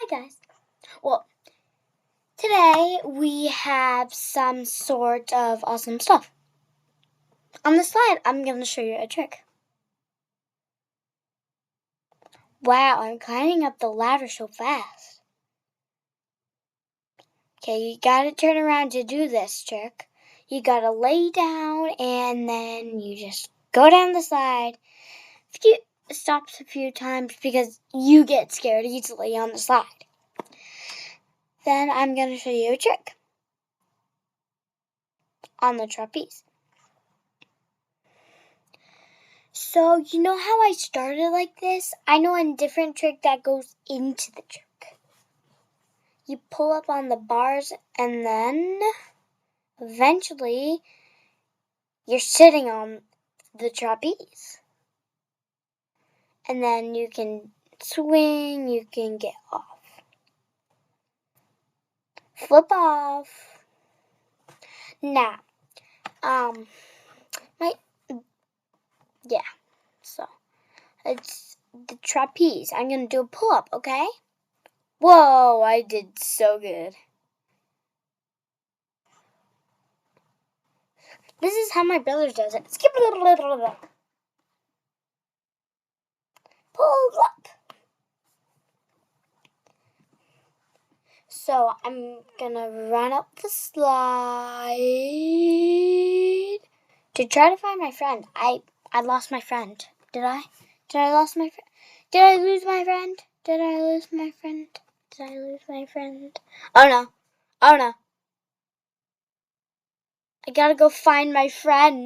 guys. Well, today we have some sort of awesome stuff. On the slide, I'm going to show you a trick. Wow, I'm climbing up the ladder so fast. Okay, you gotta turn around to do this trick. You gotta lay down and then you just go down the slide. Stops a few times because you get scared easily on the slide. Then I'm going to show you a trick on the trapeze. So, you know how I started like this? I know a different trick that goes into the trick. You pull up on the bars and then eventually you're sitting on the trapeze. And then you can swing, you can get off. Flip off. Now, so it's the trapeze. I'm going to do a pull-up, okay? Whoa, I did so good. This is how my brother does it. Skip a little. Pull up. So I'm going to run up the slide to try to find my friend. I lost my friend. Did I? Did I lose my friend? Did I lose my friend? Did I lose my friend? Did I lose my friend? Oh no. Oh no. I gotta go find my friend.